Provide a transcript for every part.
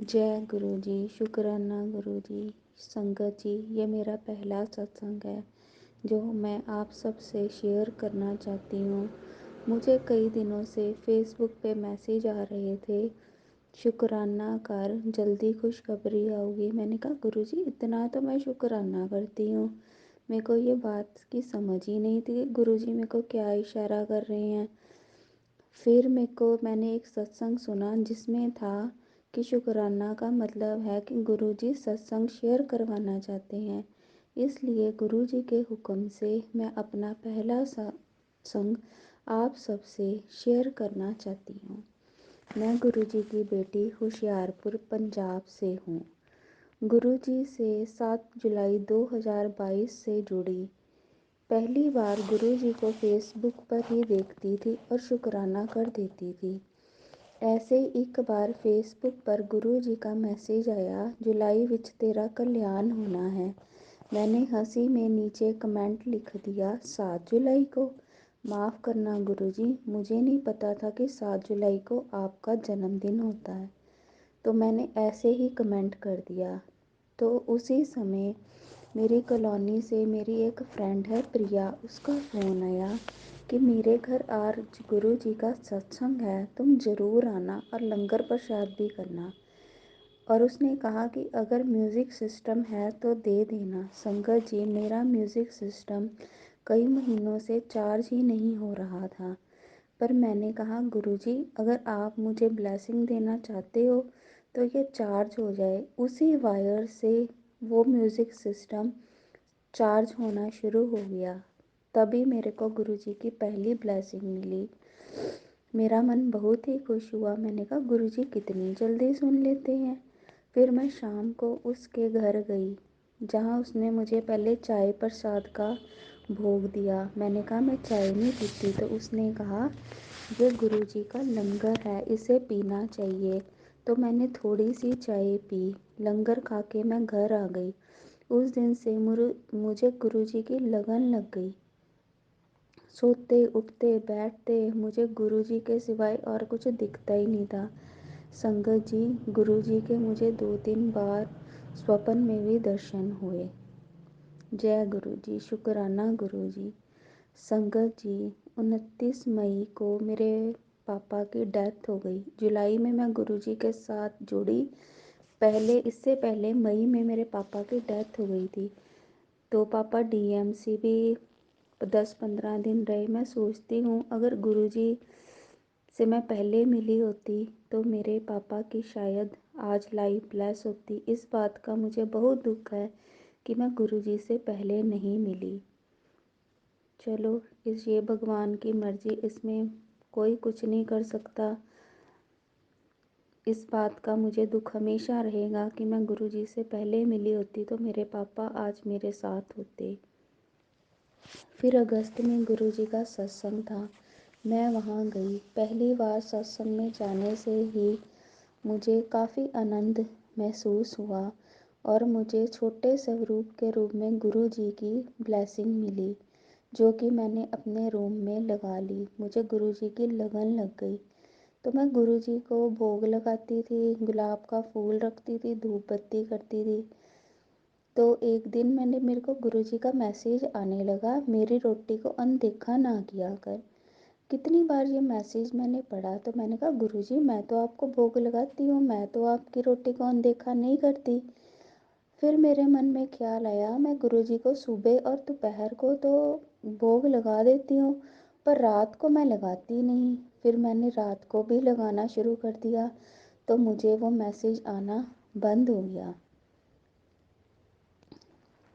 जय गुरु जी। शुक्राना गुरु जी। संगत जी, ये मेरा पहला सत्संग है जो मैं आप सब से शेयर करना चाहती हूँ। मुझे कई दिनों से फेसबुक पे मैसेज आ रहे थे, शुक्राना कर, जल्दी खुशखबरी आओगी। मैंने कहा गुरु जी इतना तो मैं शुक्राना करती हूँ, मेरे को ये बात की समझ ही नहीं थी कि गुरु जी मेरे को क्या इशारा कर रहे हैं। फिर मैंने एक सत्संग सुना जिसमें था कि शुक्राना का मतलब है कि गुरुजी सत्संग शेयर करवाना चाहते हैं। इसलिए गुरुजी के हुक्म से मैं अपना पहला सत्संग आप सबसे शेयर करना चाहती हूँ। मैं गुरुजी की बेटी होशियारपुर पंजाब से हूँ। गुरुजी से 7 जुलाई 2022 से जुड़ी। पहली बार गुरुजी को फेसबुक पर ही देखती थी और शुक्राना कर देती थी। ऐसे एक बार फेसबुक पर गुरुजी का मैसेज आया, जुलाई विच तेरा कल्याण होना है। मैंने हंसी में नीचे कमेंट लिख दिया 7 जुलाई को। माफ़ करना गुरुजी, मुझे नहीं पता था कि 7 जुलाई को आपका जन्मदिन होता है, तो मैंने ऐसे ही कमेंट कर दिया। तो उसी समय मेरी कॉलोनी से मेरी एक फ्रेंड है प्रिया, उसका फ़ोन आया कि मेरे घर आज गुरु जी का सत्संग है, तुम ज़रूर आना और लंगर प्रसाद भी करना। और उसने कहा कि अगर म्यूज़िक सिस्टम है तो दे देना। संगत जी, मेरा म्यूज़िक सिस्टम कई महीनों से चार्ज ही नहीं हो रहा था, पर मैंने कहा गुरुजी अगर आप मुझे ब्लेसिंग देना चाहते हो तो ये चार्ज हो जाए। उसी वायर से वो म्यूज़िक सिस्टम चार्ज होना शुरू हो गया। तभी मेरे को गुरुजी की पहली ब्लेसिंग मिली। मेरा मन बहुत ही खुश हुआ। मैंने कहा गुरुजी कितनी जल्दी सुन लेते हैं। फिर मैं शाम को उसके घर गई, जहाँ उसने मुझे पहले चाय प्रसाद का भोग दिया। मैंने कहा मैं चाय नहीं पीती, तो उसने कहा ये गुरुजी का लंगर है, इसे पीना चाहिए। तो मैंने थोड़ी सी चाय पी, लंगर खा के मैं घर आ गई। उस दिन से मुझे गुरुजी की लगन लग गई। सोते उठते बैठते मुझे गुरुजी के सिवाय और कुछ दिखता ही नहीं था। संगत जी, गुरुजी के मुझे 2-3 बार स्वप्न में भी दर्शन हुए। जय गुरु जी। शुक्राना गुरु जी। संगत जी, 29 मई को मेरे पापा की डेथ हो गई। जुलाई में मैं गुरुजी के साथ जुड़ी। इससे पहले मई में मेरे पापा की डेथ हो गई थी। तो पापा डीएमसी भी 10-15 दिन रहे। मैं सोचती हूँ अगर गुरुजी से मैं पहले मिली होती तो मेरे पापा की शायद आज लाइफ ब्लेस होती। इस बात का मुझे बहुत दुख है कि मैं गुरुजी से पहले नहीं मिली। चलो, ये भगवान की मर्ज़ी, इसमें कोई कुछ नहीं कर सकता। इस बात का मुझे दुख हमेशा रहेगा कि मैं गुरुजी से पहले मिली होती तो मेरे पापा आज मेरे साथ होते। फिर अगस्त में गुरुजी का सत्संग था, मैं वहाँ गई। पहली बार सत्संग में जाने से ही मुझे काफ़ी आनंद महसूस हुआ और मुझे छोटे स्वरूप के रूप में गुरुजी की ब्लेसिंग मिली, जो कि मैंने अपने रूम में लगा ली। मुझे गुरुजी की लगन लग गई, तो मैं गुरुजी को भोग लगाती थी, गुलाब का फूल रखती थी, धूप बत्ती करती थी। तो एक दिन मेरे को गुरुजी का मैसेज आने लगा, मेरी रोटी को अनदेखा ना किया कर। कितनी बार ये मैसेज मैंने पढ़ा, तो मैंने कहा गुरुजी मैं तो आपको भोग लगाती हूँ, मैं तो आपकी रोटी को अनदेखा नहीं करती। फिर मेरे मन में ख्याल आया, मैं गुरुजी को सुबह और दोपहर को तो भोग लगा देती हूँ, पर रात को मैं लगाती नहीं। फिर मैंने रात को भी लगाना शुरू कर दिया, तो मुझे वो मैसेज आना बंद हो गया।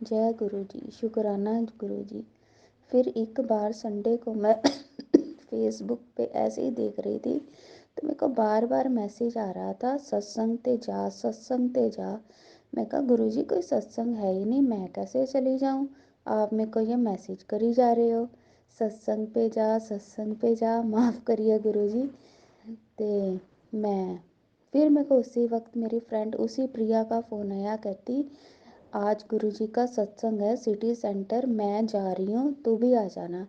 जय गुरु जी। शुक्राना गुरु जी। फिर एक बार संडे को मैं फेसबुक पे ऐसे ही देख रही थी, तो मेरे को बार बार मैसेज आ रहा था सत्संग ते जा, सत्संग ते जा। मैं कहा गुरु जी कोई सत्संग है ही नहीं, मैं कैसे चली जाऊँ, आप मेरे को ये मैसेज करी जा रहे हो सत्संग पे जा, सत्संग पे जा। माफ़ करिए गुरु जी। तो फिर मेरे को उसी वक्त मेरी फ्रेंड उसी प्रिया का फ़ोन आया, कहती आज गुरुजी का सत्संग है सिटी सेंटर, मैं जा रही हूँ, तू भी आ जाना।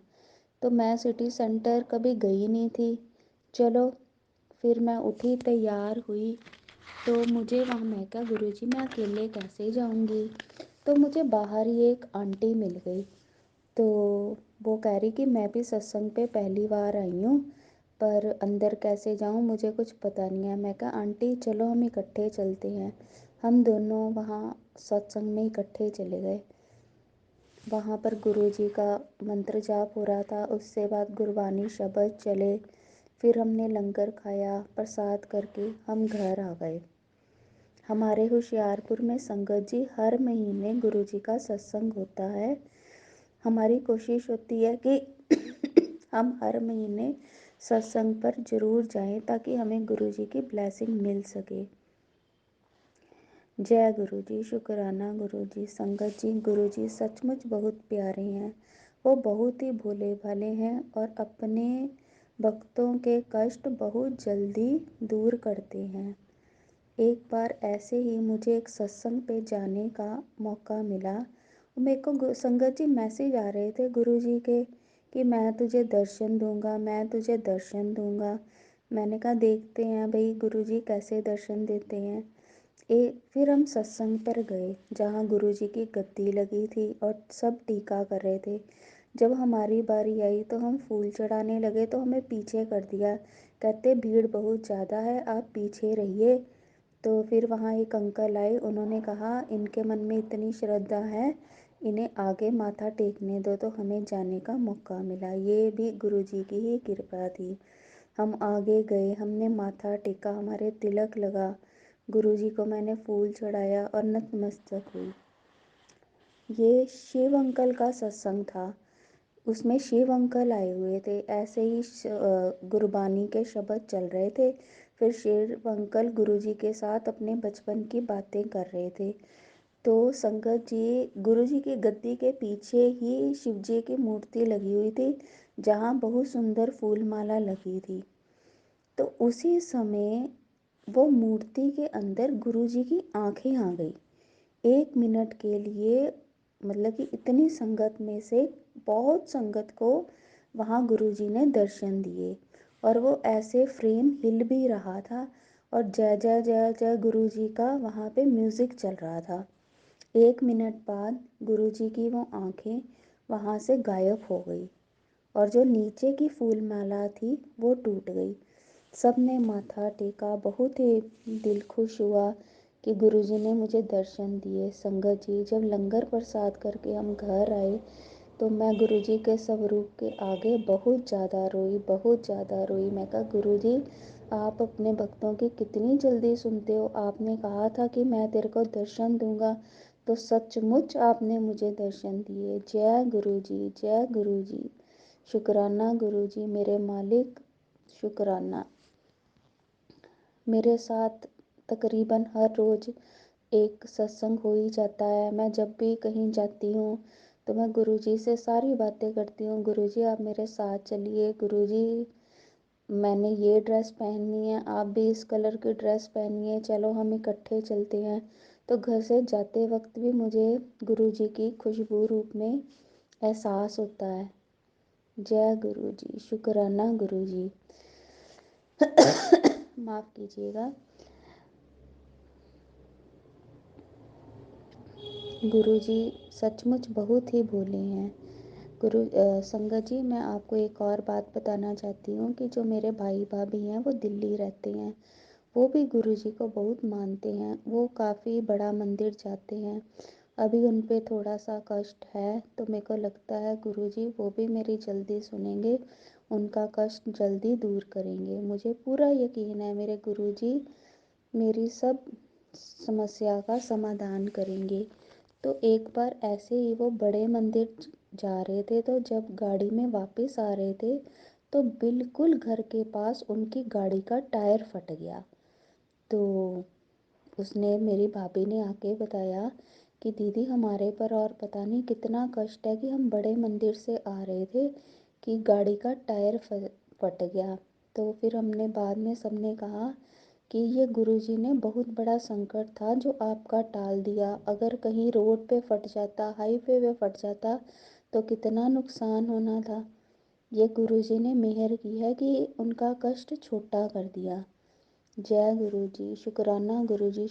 तो मैं सिटी सेंटर कभी गई नहीं थी। चलो, फिर मैं उठी, तैयार हुई तो मुझे वहाँ, मैं क्या गुरुजी मैं अकेले कैसे जाऊँगी। तो मुझे बाहर ही एक आंटी मिल गई। तो वो कह रही कि मैं भी सत्संग पे पहली बार आई हूँ, पर अंदर कैसे जाऊँ मुझे कुछ पता नहीं है। मैं कहा आंटी चलो हम इकट्ठे चलते हैं। हम दोनों वहाँ सत्संग में इकट्ठे चले गए। वहाँ पर गुरुजी का मंत्र जाप हो रहा था, उससे बाद गुरबानी शब्द चले, फिर हमने लंगर खाया, प्रसाद करके हम घर आ गए। हमारे होशियारपुर में संगत जी हर महीने गुरुजी का सत्संग होता है। हमारी कोशिश होती है कि हम हर महीने सत्संग पर ज़रूर जाएं ताकि हमें गुरुजी की ब्लेसिंग मिल सके। जय गुरुजी, शुक्राना गुरुजी। संगत जी, गुरुजी सचमुच बहुत प्यारे हैं। वो बहुत ही भोले भाले हैं और अपने भक्तों के कष्ट बहुत जल्दी दूर करते हैं। एक बार ऐसे ही मुझे एक सत्संग पे जाने का मौका मिला। मेरे को संगत जी मैसेज आ रहे थे गुरुजी के कि मैं तुझे दर्शन दूंगा, मैं तुझे दर्शन दूंगा। मैंने कहा देखते हैं भाई गुरुजी कैसे दर्शन देते हैं। फिर हम सत्संग पर गए जहाँ गुरुजी की गद्दी लगी थी और सब टीका कर रहे थे। जब हमारी बारी आई तो हम फूल चढ़ाने लगे तो हमें पीछे कर दिया। कहते भीड़ बहुत ज़्यादा है, आप पीछे रहिए। तो फिर वहाँ एक अंकल आए, उन्होंने कहा इनके मन में इतनी श्रद्धा है, इन्हें आगे माथा टेकने दो। तो हमें जाने का मौका मिला। ये भी गुरुजी की ही कृपा थी। हम आगे गए, हमने माथा टेका, हमारे तिलक लगा, गुरुजी को मैंने फूल चढ़ाया और नतमस्तक हुई। ये शिव अंकल का सत्संग था। उसमें शिव अंकल आए हुए थे। ऐसे ही गुरबानी के शब्द चल रहे थे। फिर शिव अंकल गुरुजी के साथ अपने बचपन की बातें कर रहे थे। तो संगत जी, गुरुजी की गद्दी के पीछे ही शिव जी की मूर्ति लगी हुई थी, जहाँ बहुत सुंदर फूल माला लगी थी। तो उसी समय वो मूर्ति के अंदर गुरुजी की आंखें आ गई। 1 मिनट के लिए, मतलब कि इतनी संगत में से बहुत संगत को वहाँ गुरुजी ने दर्शन दिए। और वो ऐसे फ्रेम हिल भी रहा था और जय जय जय जय गुरुजी का वहाँ पे म्यूज़िक चल रहा था। 1 मिनट बाद गुरुजी की वो आंखें वहाँ से गायब हो गई और जो नीचे की फूल माला थी वो टूट गई। सब ने माथा टेका, बहुत ही दिल खुश हुआ कि गुरुजी ने मुझे दर्शन दिए। संगत जी, जब लंगर प्रसाद करके हम घर आए तो मैं गुरुजी के स्वरूप के आगे बहुत ज़्यादा रोई, बहुत ज़्यादा रोई। मैं कहा गुरुजी, आप अपने भक्तों की कितनी जल्दी सुनते हो। आपने कहा था कि मैं तेरे को दर्शन दूंगा, तो सचमुच आपने मुझे दर्शन दिए। जय गुरुजी, जय गुरुजी। शुक्राना गुरुजी, मेरे मालिक, शुक्राना। मेरे साथ तकरीबन हर रोज़ एक सत्संग हो ही जाता है। मैं जब भी कहीं जाती हूँ तो मैं गुरुजी से सारी बातें करती हूँ। गुरुजी आप मेरे साथ चलिए, गुरुजी मैंने ये ड्रेस पहननी है, आप भी इस कलर की ड्रेस पहनिए, चलो हम इकट्ठे चलते हैं। तो घर से जाते वक्त भी मुझे गुरुजी की खुशबू रूप में एहसास होता है। जय गुरुजी, शुक्राना गुरुजी। माफ़ कीजिएगा। गुरुजी सचमुच बहुत ही भोले हैं। संगत जी, मैं आपको एक और बात बताना चाहती हूँ कि जो मेरे भाई भाभी हैं वो दिल्ली रहते हैं। वो भी गुरुजी को बहुत मानते हैं। वो काफ़ी बड़ा मंदिर जाते हैं। अभी उन पे थोड़ा सा कष्ट है, तो मेरे को लगता है गुरुजी वो भी मेरी जल्दी सुनेंगे, उनका कष्ट जल्दी दूर करेंगे। मुझे पूरा यकीन है मेरे गुरुजी मेरी सब समस्या का समाधान करेंगे। तो एक बार ऐसे ही वो बड़े मंदिर जा रहे थे, तो जब गाड़ी में वापस आ रहे थे तो बिल्कुल घर के पास उनकी गाड़ी का टायर फट गया। तो उसने, मेरी भाभी ने आके बताया कि दीदी हमारे पर और पता नहीं कितना कष्ट है कि हम बड़े मंदिर से आ रहे थे कि गाड़ी का टायर फट गया। तो फिर हमने बाद में सबने कहा कि ये गुरुजी ने बहुत बड़ा संकट था जो आपका टाल दिया। अगर कहीं रोड पे फट जाता, हाईवे पे फट जाता, तो कितना नुकसान होना था। ये गुरुजी ने मेहर की है कि उनका कष्ट छोटा कर दिया। जय गुरु जी, शुकराना गुरु जी।